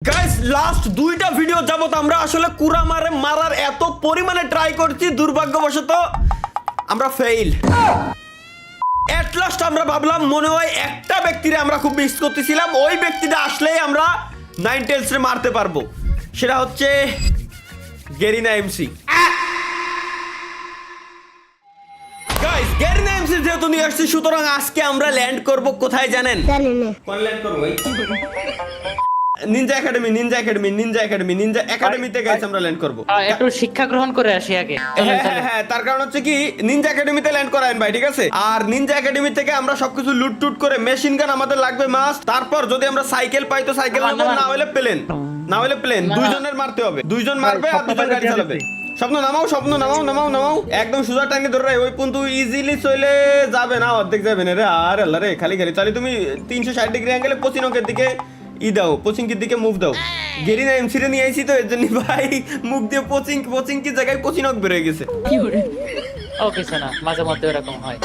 Guys last দুইটা video যাবত আমরা আসলে কুরামারে মারার এত পরিমাণে ট্রাই করছি, দুর্ভাগ্যবশত আমরা ফেইল। এট লাস্ট আমরা ভাবলাম মনে হয় একটা ব্যক্তিরে আমরা খুব মিস করতেছিলাম, ওই ব্যক্তিটা আসলেই আমরা নাইন টেলসে মারতে পারবো, সেটা হচ্ছে Garena MC. Guys Garena MC যেহেতু নিয়ে আসছি, সুতরাং আজকে আমরা ল্যান্ড করব কোথায় জানেন? কোন ল্যান্ড করবো? Ninja academy, Ninja academy, Ninja academy, Ninja একাডেমিতে গাইস আমরা ল্যান্ড করব। একটু শিক্ষা গ্রহণ করে আসি আগে। হ্যাঁ, তার কারণ হচ্ছে কি নিনজা একাডেমিতে ল্যান্ড করায়েন ভাই, ঠিক আছে? আর নিনজা একাডেমি থেকে আমরা সবকিছু লুট টুট করে, মেশিন গান আমাদের লাগবে মাস্ট, তারপর যদি আমরা সাইকেল পাই তো সাইকেল নেব, না হলে প্লেন, না হলে প্লেন। দুইজনের মারতে হবে, দুইজন মারবে আর দুজন গাড়ি চালাবে। স্বপ্ন নামাও, স্বপ্ন নামাও, নামাও নামাও, একদম সোজা টাইনে ধরে ওই পর্যন্ত ইজিলি চলে যাবে না, অর্ধেক যাবে না রে। আর আল্লাহ রে, খালি খালি তাহলে তুমি 360 ডিগ্রি অ্যাঙ্গেলে পশ্চিমবঙ্গের দিকে দাও, পশ্চিমকির দিকে মুভ দাও। গেরিনা এমসি রে নিয়ে আইছি তো এর জন্য ভাই মুখ দিয়ে পশ্চিম কি জায়গায় পশ্চিমক বেরোয় গেছে। ওকে শোনা, মাঝে মধ্যে এরকম হয়।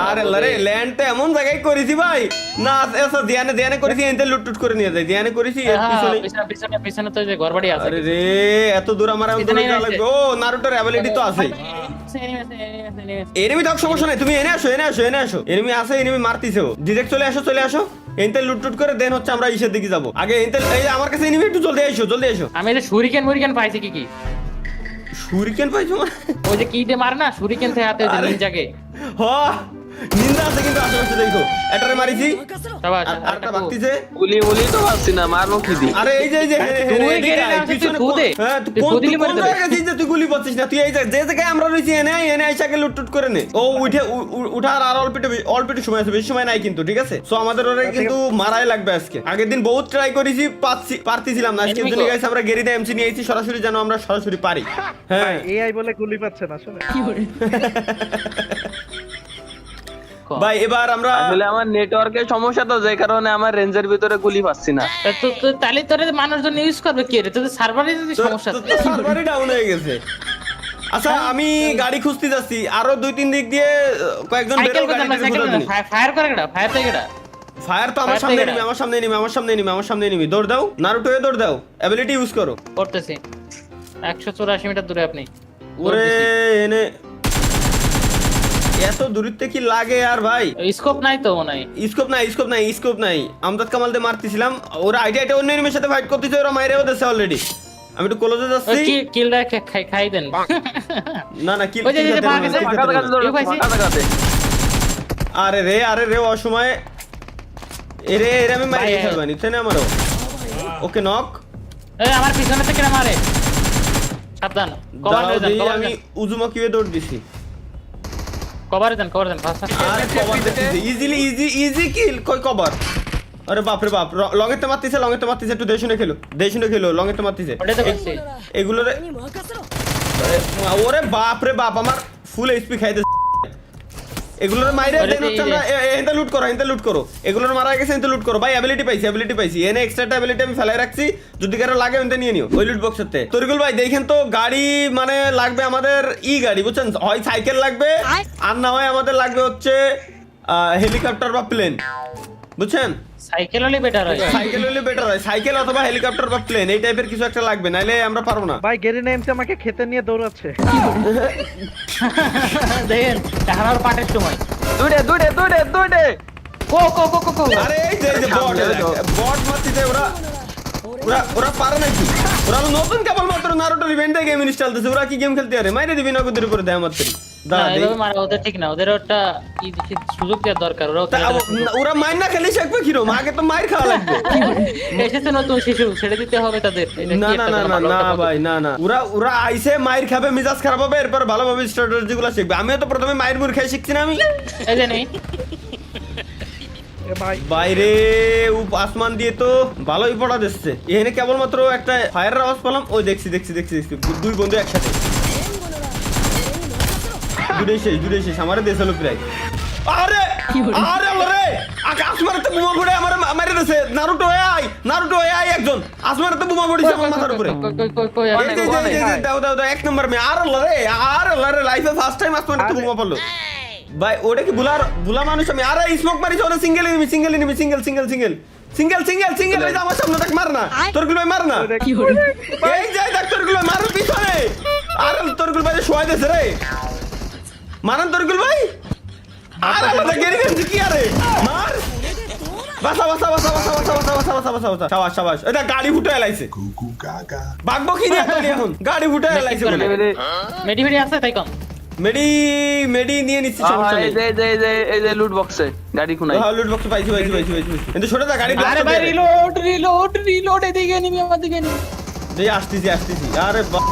আর আরে ল্যান্ডটা এমন জায়গায় করেছি ভাই, না এসা ধ্যানে করেছি, এনতে লুটটুট করে নিয়ে যাই, ধ্যানে করেছি এর পিছনে। পিছনে তো যে ঘরবাড়ি আছে। আরে রে, এত দূর আমার লাগবে। ও নারুটোর অ্যাবিলিটি তো আছে। এনিমি তো সমস্যা নাই, তুমি এনে আসো, এনে আসো, এনে আসো। এনিমি আছে, এনিমি মারতিছে। ডিরেক্ট চলে আসো, চলে আসো। এনতে লুটটুট করে দেন হচ্ছে আমরা ইসের দিকে যাবো। আগে এনতে এই আমার কাছে এনিমি, একটু জলদি এসো, জলদি এসো। আমি যে শুরিকেন পাইছি কি শুরিকেন পাইছো মানে? ওই যে কি দিয়ে মার না, শুরিকেন থেকে হাতে নিনজাকে। হ নিন্দা আছে কিন্তু আশেপাশে দেখো, এটারে মারিছি, আরটা বাকতিছে। গুলি তো পাচ্ছি না, মারবো কি দি? আরে এই যে পিছনে হ্যাঁ তুই কোন জায়গায় গেছিস যে তুই গুলি পাচ্ছিস না? তুই এই যে জায়গায় আমরা রইছি এনে আইসাকে লুটটুট করে নে। ও উঠার আর অল্প সময় আছে, বেশি সময় নাই কিন্তু, ঠিক আছে? সো আমাদের ওরে কিন্তু মারাই লাগবে আজকে। আগের দিন বহুত ট্রাই করেছি, পারতেছিলাম না। আজকে জন্য গাইস আমরা গেরিনা এমসি নিয়ে আইছি, সরাসরি যেন আমরা সরাসরি পারি। হ্যাঁ এআই বলে গুলি পাচ্ছে না আসলে। ভাই এবার আমরা আসলে আমার নেটওয়ার্কের সমস্যা তো, যে কারণে আমার রেঞ্জের ভিতরে গুলি পাচ্ছি না। তো তাহলে তোরে মানুষজন ইউজ করবে কি রে? তোদের সার্ভারে যদি সমস্যা থাকে, সার্ভারই ডাউন হয়ে গেছে। আচ্ছা আমি গাড়ি খুঁজতে যাচ্ছি, আরো 2-3 দিক দিয়ে কয়েকজন বেরো গাড়ি থেকে খুঁজে দিন। ফায়ার করে কেডা? ফায়ার থেকে কেডা? ফায়ার তো আমার সামনে নিবি, আমার সামনে নিবি। দৌড় দাও নারুটো, দৌড় দাও, এবিলিটি ইউজ করো। করতেছি। 184 মিটার দূরে আপনি। ওরে এনে এত দূরত্বে কি লাগে আর ভাই? স্কোপ নাই তো মনে হয়। স্কোপ নাই। আমজাদ কামাল দিয়ে মারতেছিলাম, ওরা আইডিয়াটা অন্য এনিমির সাথে ফাইট করতেছে, ওরা মাইরেও দিয়েছে অলরেডি। আমি একটু ক্লোজে যাচ্ছি। কিলটা খাই দেন। না কিল। ওই যে ভাগছে। আরে রে অসময়ে এরে আমি মারি ফেলবানি তাই না আমারও। ওকে নক। এই আমার পিছনে থেকে মারে, সাবধান। কভার দেন, আমি উজুমা কিভাবে দৌড় দিছি। কভার দেন ফাস্ট। আরে কভার দিছি, ইজি কিল। কই কভার? আরে বাপ রে বাপ, লংয়েতে মারতিছে, একটু দেশুনে খেলো, লংয়েতে মারতিছে। ওটা তো বলছি এগুলো রে। ওরে বাপ রে বাপ, আমার ফুল এইচপি খাইতে। এগুলোর মাইরে দেন হচ্ছে আমরা এনতে লুট করো। এগুলোর মারা গেছে, এনতে লুট করো ভাই। অ্যাবিলিটি পাইছি। এনে এক্সট্রা অ্যাবিলিটি আমি ফেলাই রাখছি, যদি কারো লাগে এনতে নিয়ে নিও ওই লুট বক্সেতে। তরিকুল ভাই দেখেন তো, গাড়ি মানে লাগবে আমাদের গাড়ি, বুঝছেন? হয় সাইকেল লাগবে, আর না হয় আমাদের লাগবে হচ্ছে হেলিকপ্টার বা প্লেন, বুঝছেন? সাইকেল হলে বেটার হয়। সাইকেল অথবা হেলিকপ্টার বা প্লেন, এই টাইপের কিছু একটা লাগবে, নাইলে আমরা পারবো না। ভাই গেরিনা এমসি আমাকে খেতে নিয়ে দৌড়াচ্ছে। দেখেন টাকার পাটের সময় দৌড়ে কো আরে এই যে বট মারতিছে ওরা পারে নাকি? ওরা নতুন কেবল মাত্র নারুটো ইভেন্টে গেম ইনস্টল দিয়েছে, ওরা কি গেম খেলতে পারে? মাইরে দিবি নগদের উপরে দেয় মাত্র। ওদের ঠিক না, ওদের ওটা সুযোগ দেওয়ার দরকার। ওরা মাইর না খেলে শিখবে কিরম? আগে তো মাইর খাওয়া লাগবে। এসেছে নতুন শিশু, ছেড়ে দিতে হবে তাদের। না ভাই না ওরা আইসে মাইর খাবে, মিজাজ খারাপ হবে, এরপর ভালোভাবে স্ট্র্যাটেজি গুলো শিখবে। আমিও তো প্রথমে মাইর মুর খাই শিখছি না আমি। এই যে নেই বাইরে আসমান দিয়ে তো ভালোই পড়া দিচ্ছে। এখানে কেবলমাত্র একটা ফায়ারের আওয়াজ পেলাম। ওই দেখছি দুই বন্ধু একসাথে। দূরে শেষ আমারে দেশ হলো প্রায়। আরে রে আসমানে তো বোমা পড়ে আমার মারে দিয়েছে। নারুটো আই একজন আসমানে বোমা পড়েছে আমার মাথার উপরে। দাও 1 নম্বর মে। আর রে লাইফে ফার্স্ট টাইম আসমানে বোমা পড়লো ভাই। ওটা কি বুলা মানুষ? আমি আরে স্মোক মারিছে, ওরা সিঙ্গেল সিঙ্গেল সিঙ্গেল সিঙ্গেল এই যে আমার সামনে দেখ মার না তোরগুলো ভাই মার না এই যে দেখ তোরগুলো মার পিছনে আর তোরগুলো ভাই শোয়া দেছে রে মারান তোরগুলো ভাই আর আমাদের গেরি গেছি কি আরে মার বাসা বাসা বাসা বাসা বাসা বাসা বাসা বাসা বাসা বাসা শাবাশ শাবাশ এটা গাড়ি ফুটে এলাইছে বাগবো কি নিয়ে তুই এখন গাড়ি ফুটে এলাইছে বলে মেডি মেডি আছে তাই কম মেডি মেডি নিয়ে নিচ্ছি সমস্যা নেই এই যে লুট বক্সে গাড়ি খুনাই হ্যাঁ লুট বক্স পাইছি পাইছি পাইছি পাইছি কিন্তু ছোট দা গাড়ি আরে ভাই রিলোড রিলোড রিলোড এদিকে নিবি আমার দিকে নিবি এই আসতেছি আসতেছি আরে বাপ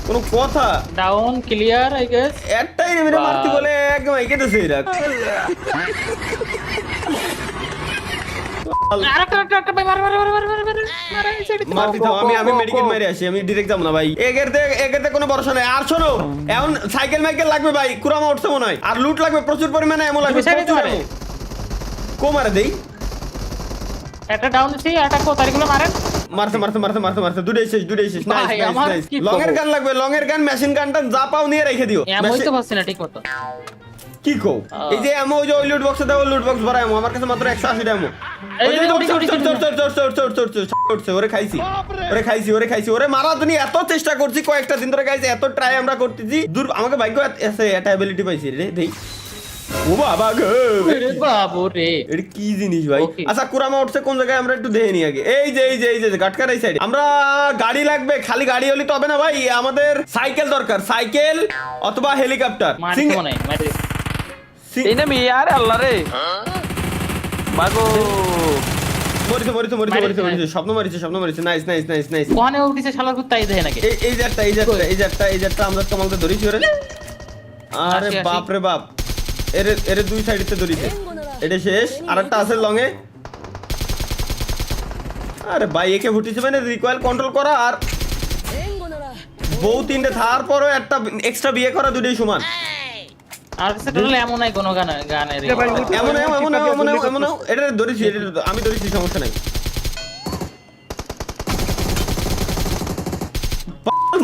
কোনো কথা ডাউন ক্লিয়ার আই গেস একটাই মেরে মারতি বলে একদম এগিয়ে দিছে এরা আরেকটা ভাই মার মার মার মার মার মার মার এই সাইডে মারতি তো আমি মেডিকেল মেরে আসি আমি ডাইরেক্ট যাব না ভাই এগেরতে কোনো ভরসা নাই আর শোনো এখন সাইকেল মাইকেল লাগবে ভাই কুরামা উঠছে মনে হয় আর লুট লাগবে প্রচুর পরিমাণে এমন লাগবে পিছনে প্রচুর মারে। ammo। কো মারে দেই একটা ডাউন দিছি একটা কো তারিগুলো মারেন মারতে মারতে মারতে মারতে মারতে দুটোই শেষ নাইস ভাই, নাইস আমার নাইস কি লং এর খবর? গান লাগবে লং এর গান মেশিন গানটা যা পাও নিয়ে রেখে দিও এমন তো পাচ্ছি না ঠিক মতো কি কো এই যে এমো ওই যে লুট বক্সে দাও লুট বক্স ভরা এমো আমার কাছে মাত্র 180 টা এমো এই যে ওরে খাইছি ওরে মারার জন্য এত চেষ্টা করছি কয়েকটা দিন ধরে গাইছে এত ট্রাই আমরা করতেছি দূর আমাকে ভাগ্য আছে এটা অ্যাবিলিটি পাইছি রে দেই ও বাবা গো আরে বাবু রে এটা কি জিনিস ভাই Okay. আচ্ছা কুরামা উঠছে কোন জায়গায় আমরা একটু দেখে নি আগে এই যে গাটকার এই সাইডে আমরা গাড়ি লাগবে খালি গাড়ি হলে তো হবে না ভাই আমাদের সাইকেল দরকার সাইকেল অথবা হেলিকপ্টার মারতে মনে হয় মারতে এই না মি আরে আল্লাহ রে মাগো মরিছে স্বপ্ন মারিছে নাইস কোনে উঠিছে শালার কুত্তাই দেয় নাকি এই যাত্রা আমরা তোমাকে ধরেছি ওরে আরে আসি। বাপ রে বাপ এর দুই সাইডেতে ধরিছে এটা শেষ আরেকটা আছে লং এ আরে ভাই একে ফুটিছে মানে রিকয়েল কন্ট্রোল করা আর বউ তিনটে থার পরও একটা এক্সট্রা বিয়ে করা দুটোই সমান আর সেটা হলো এমন নাই কোনো গানের এ ভাই, এমন এটা ধরেছি আমি ধরেছি সমস্যা নাই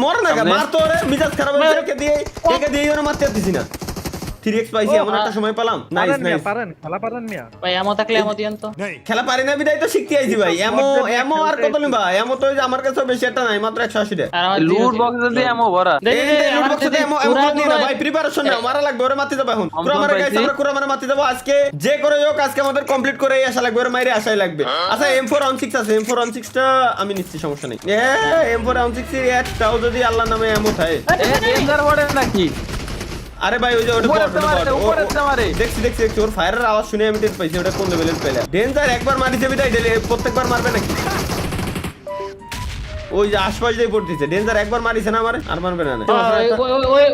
মরে না গা মার তো রে মিজাজ খারাপ হয়ে একে দিয়ে ওরা মারতে দিছি না 3x পাইছি এমন একটা সময় পেলাম নাইস নাইস পারেন খেলা পারেন মিয়া ভাই এমন থাকলে এমন দিয়েন তো খেলা পারি না বিদায় তো শিখতে আইছি ভাই এমো আর কত নিবা এমো তো ওই যে আমার কাছে বেশি একটা নাই মাত্র 180 টাকা আর আমার লুট বক্সে দিয়ে এমন ভরা লুট বক্সে এমো নিয়ে না ভাই প্রিপারেশন নাও মারা লাগবে ওরে মারতে যাবো এখন পুরো আমার গাইস আমরা পুরো মানে মারতে যাবো আজকে যে করে হোক আজকে আমাদের কমপ্লিট করে আসা লাগবে ওরে মাইরে আসাই লাগবে আচ্ছা M416 আছে M416 টা আমি নিচ্ছি সমস্যা নেই M416 এর একটাও যদি আল্লাহর নামে এমো থাকে ডেঞ্জার বড়ে নাকি আরে ভাই ওই যে ওটা উপরে মারে দেখছি ওর ফায়ারের আওয়াজ শুনে আমি টের পাইছি ওটা কোন লেভেলের প্লেয়ার ডেঞ্জার একবার মারিছে বিদায় প্রত্যেকবার মারবে নাকি ওই যে আশপাশ দিয়ে পড়তেছে ডেঞ্জার একবার মারিছে না আমারে আর মারবে না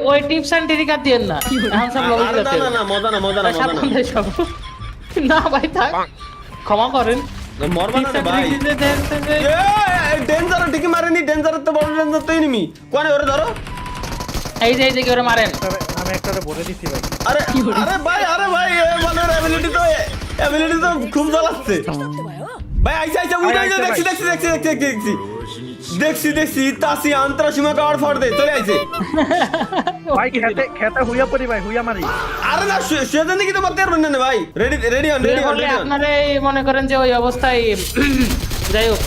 ওই টিপস এন্ড ট্রিক আর দিয়েন না এখন সব লবি আরে করতে না মজা না সাবধানে সব না ভাই থাক ক্ষমা করেন মরবা না রে ভাই ডেঞ্জার ঠিকই মারেনি ডেঞ্জার তো বড় ডেঞ্জার তো এনিমি কোনে ওরে ধরো এই যে কি ওরে মারেন আমি একটারে বলে দিছি ভাই আরে ভাই মানে অ্যাবিলিটি তো খুব জ্বালাচ্ছে ভাই আইসা উঠে দেখছি তাসি আন্তরাসীমা কার ফর দে চলে আইছে ভাই খেতে হুইয়া পড়ি ভাই হুইয়া মারি আরে না সেটা নাকি তো মারতে পারবেন না ভাই রেডি অন আপনারা মনে করেন যে ওই অবস্থায় যাই হোক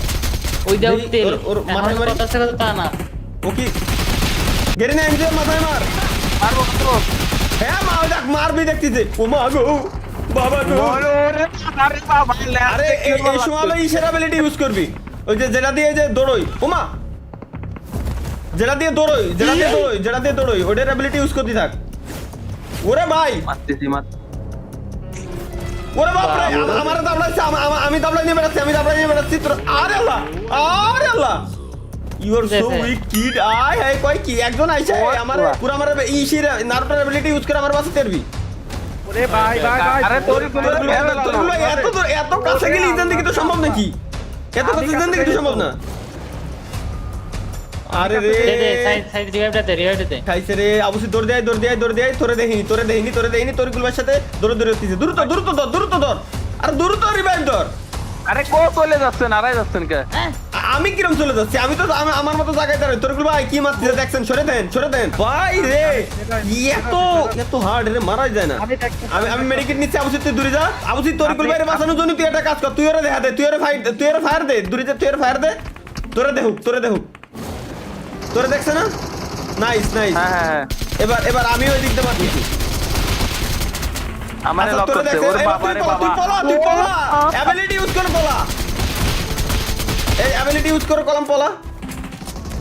ওই দাও তেল ওর মাথায় মারি। কথা কথা তা না ওকে গেরি না এমজে মাথায় মার মারবো হ্যাঁ মারবি দেখতেছে ও মা গো বাবা গো আরে বাবা আরে এই সময় ইশারা অ্যাবিলিটি ইউজ করবি ওই যে যেটা দিয়ে যে দৌড়ই ওমা যেটা দিয়ে দৌড়ই ওটার অ্যাবিলিটি ইউজ করতে থাক ওরে ভাই মারতেছি ওরে বাপ রে আমার দাবলাইছে আমি দাবলাই নিয়ে বেড়াচ্ছি তোর আরে Allah you are so weak kid আই কই কি একজন আইছে আমার পুরো আমার ইশির নারুটোর অ্যাবিলিটি ইউজ করে আমার বাসে তেরবি ওরে ভাই আরে তোর এত কাছে গেলে ইজান দিকে তো সম্ভব নাকি এত কাছে ইজান দিকে তো সম্ভব না আরে রে সাইড রিভাইভটা দে খাইছে রে আবুসি দৌড় দেয় তোরে দেখিনি তোর গুলবার সাথে দৌড় হতিছে দ্রুত ধর আর দ্রুত রিভাইভ ধর আরে কো চলে যাচ্ছেন আড়াই যাচ্ছেন কে আমি কিরম চলে যাচ্ছি? আমি তো আমার মতো জায়গায় দাঁড়াই। তরিকুল ভাই কি মারতেছে দেখছেন? সরে দেন ভাই রে। এত হার্ড রে, মারাই যায় না। আমি মেডিকেট নিচ্ছি। আবু তুই দূরে যা। আবু তরিকুল ভাইয়ের বাঁচানোর জন্য তুই একটা কাজ কর, তুই ওরে দেখা দে, তুই ওরে ফায়ার দে দূরে যা, তুই ওরে ফায়ার দে। তোরে দেখুক তোরে দেখছে না? নাইস। হ্যাঁ এবার আমি ওই দিকটা মারতেছি। আমারে লক তোরে করতে দেখছে, ওরে এবার বাবা রে তুই বাবা পলা। অ্যাবিলিটি ইউজ করে পলা। এই অ্যাবিলিটি ইউজ করে কলম পলা।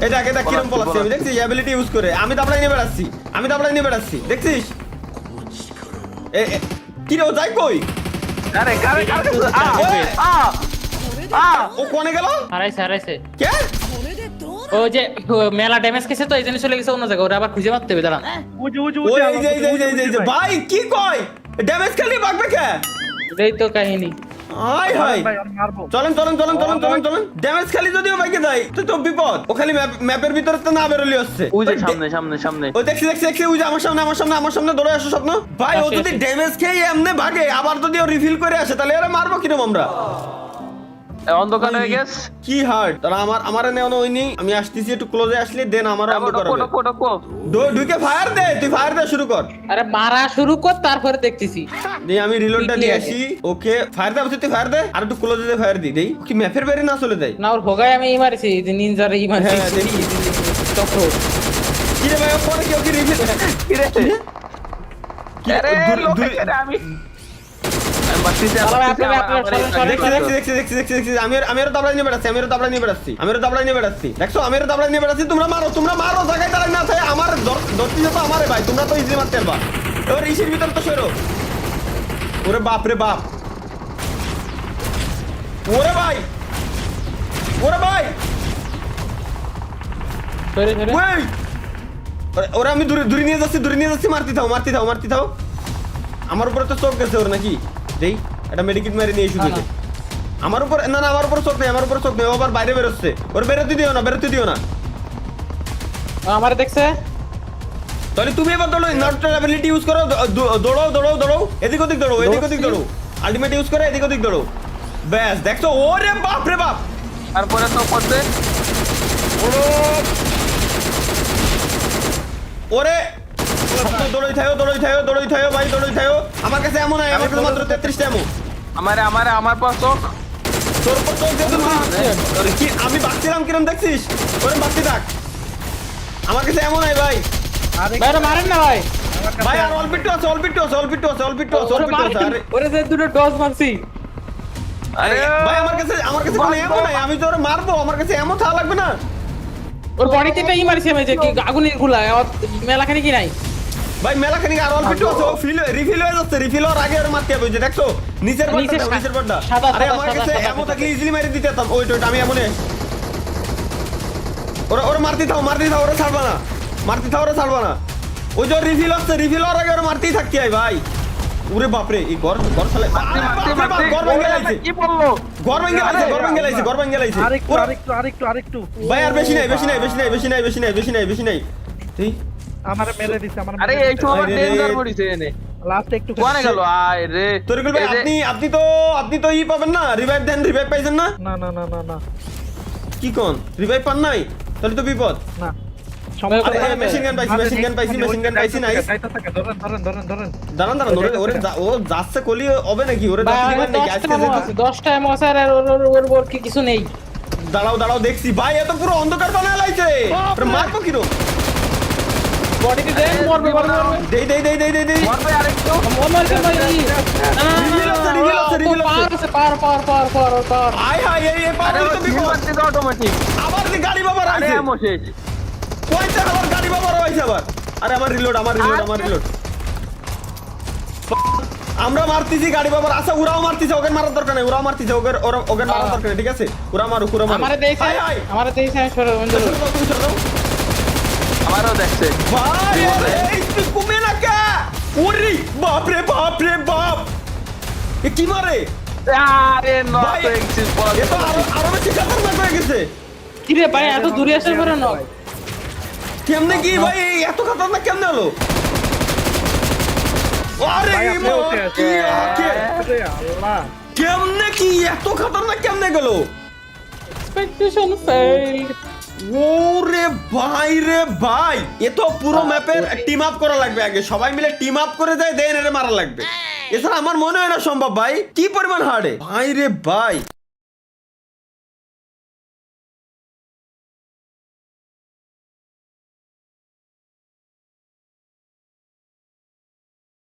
এই দেখ কিরম পলাচ্ছি আমি, দেখছিস? অ্যাবিলিটি ইউজ করে আমি দাবড়াই নিয়ে বেড়াচ্ছি দেখছিস? কি রে, ও যাই কই? আরে কারে ও কোনে গেল? হারাইছে কে? ও যে মেলা ড্যামেজ খেয়েছে তো এই জন্য চলে গেছে অন্য জায়গায়, ওরা আবার খুঁজে মারতে হবে, দাঁড়ান। ওই যে ভাই কি কয়? ড্যামেজ খালি বাগবে কে? এটাই তো কাহিনী। আয় হাই, ভাই আমি মারবো। চলেন ড্যামেজ খালি যদিও বাইকে যায় তো বিপদ। ও খালি ম্যাপের ভিতরে তো না বেরোলি হচ্ছে। ওই যে সামনে ও দেখছি ওই যে আমার সামনে দৌড়ে আসো স্বপ্ন ভাই। ও যদি ড্যামেজ খেয়ে এমনি ভাগে, আবার যদি ও রিফিল করে আসে, তাহলে এরা মারবো কিরম আমরা? অন্ধকার হয়ে গেছে। কি হার্ড তারা আমার নেওয়া হয়নি। আমি আসতেছি, একটু ক্লোজে আসলে দেন আমার অন্ধকার হবে। ঢুকে ফায়ার দে, তুই ফায়ার দে শুরু কর। আরে মারা শুরু কর, তারপরে দেখতেছি। আমি রিলোডটা নিয়ে আসি। ওকে ফায়ার দে, তুই ফায়ার দে, আর একটু ক্লোজে দে ফায়ার দেই। কি ম্যাপের বাইরে না চলে যায় না, ওর ভোগায় আমি মারছি, যে নিনজারে মারছি। হ্যাঁ, দেখি। চক্র কি রে ভাই, পরে কেউ কি রিভিল আরে লোকে আমি বাসিতে দেখছি। আমিও দাবড়াই নিয়ে বেড়াচ্ছি। দেখছো, আমিও দাবড়াই নিয়ে বেড়াচ্ছি। তোমরা মারো জায়গায় দাঁড়াই না থাকে। আমার ধরতে তো আমারে ভাই, তোমরা তো ইজি মারতে পারবা। এবার ইসির ভিতরে তো সরো। ওরে বাপ রে বাপ, ওরে ভাই সরে ওই ওরা আমি দূরে নিয়ে যাচ্ছি। মারতে থাও। আমার উপরে তো চোখ গেছে ওর নাকি? দেই এটা মেডিকেট মারি নিয়ে শুধু আমার উপর না আমার উপর চোখ নেই। ও আবার বাইরে বেরোচ্ছে। ওর বেরোতে দিও না। আমার দেখছে। তাহলে তুমি এবার নটটার অ্যাবিলিটি ইউজ করো। দৌড়াও এদিক ওদিক দৌড়ো। আলটিমেট ইউজ করে এদিক ওদিক দৌড়ো। ব্যাস দেখছো? ওরে বাপ রে বাপ। তারপরে তো করতে ওরে দৌড়াই থাকো ভাই, আমার কাছে এমন আমার কাছে মাত্র 33টা এমন। আমার পাশ চোখ তোর উপর চোখ দিয়ে কি আমি বাঁচছিলাম কিরম দেখছিস? ওরে বাঁচতে থাক, আমার কাছে এমন নাই ভাই। ভাই মারেন না ভাই। ভাই আর অল্প একটু আছে। আরে ওরে যে দুটো ডজ মারছি। আরে ভাই আমার কাছে কোনো এমন নাই। আমি তো ওরে মারবো, আমার কাছে এমন থাকা লাগবে না। ওর বডিতে একটা মারছি আমি, যে কি আগুনের গুলা মেলাখানি কি নাই ভাই মেলাখানি আর অল্প একটু আছে। রিফিল হয়ে যাচ্ছে। রিফিল হওয়ার আগে ওরে মারতে হবে। যে দেখছো নিচের পাটটা। আরে আমার কাছে এমন থাকলে ইজিলি মারি দিতে পারতাম। ওইটা আমি এমনে ওরে মারতে থাও। ওরে ছাড়বা না। ওই যে রিফিল হওয়ার আগে ওরে মারতেই থাকতে হয় ভাই। ওরে বাপরে, এই ঘর সালে ঘর ভেঙে লাইছে। কি বললো? ঘর ভেঙে লাইছে। আরেকটু ভাই আর বেশি নাই। তুই আমারে মেরে দিছে। আরে এই সময় ডেঞ্জার পড়িছে এনে লাস্ট একটু কোনে গেল? আয় রে তরিকুল ভাই, আপনি তো ই পাবেন না, রিভাইভ পাইছেন না? না কি কোন রিভাইভ পান নাই? তাহলে তো বিপদ। না মেশিন গান পাইছি নাই। দাঁড়ান ও যাচ্ছে কলি হবে নাকি? ওরে আজকে 10টা এমওসার আর ওর কিছু নেই। দাঁড়াও দেখছি ভাই, এত পুরো অন্ধকার বানায় লাইছে। মারবো কিরো? বডিতে দেন, মরবে। দেই মরবে আরেকটু পার। আয় হাই এই পার তো বিপদ। অটোমেটিক আবার যে গাড়ি বাবার আরে আইছে। আমো শেষ কইতে আবার গাড়ি বাবার আইছে আবার। আরে আমার রিলোড। আমরা মারতেছি গাড়ি বাবার। আচ্ছা ওরাও মারতেছে, ওকে মারার দরকার নেই। ওকে মারার দরকার নেই, ঠিক আছে? ওরা মারুক। আমারে দেইছে সরে আমারও দেখছে ভাই এই তুই কমে না কা? ওরে বাপ রে বাপ। এ কি মারে? আরে ভাই, এ তো আরো বেশি খতরনাক হয়ে গেছে। কি রে ভাই, এত দূরে আসার পরে না কেমনে কি ভাই এত খতরনাক কেমনে হলো? আরে কেমনে কি এত খতরনাক কেমনে গেল? Expectation failed. ওরে ভাই রে ভাই, এ তো পুরো ম্যাপের টিম আপ করা লাগবে, আগে সবাই মিলে টিম আপ করে যায় দেন এর মারা লাগবে, এছাড়া আমার মনে হয় না সম্ভব ভাই, কি পরিমাণ হার্ডে ভাই রে ভাই।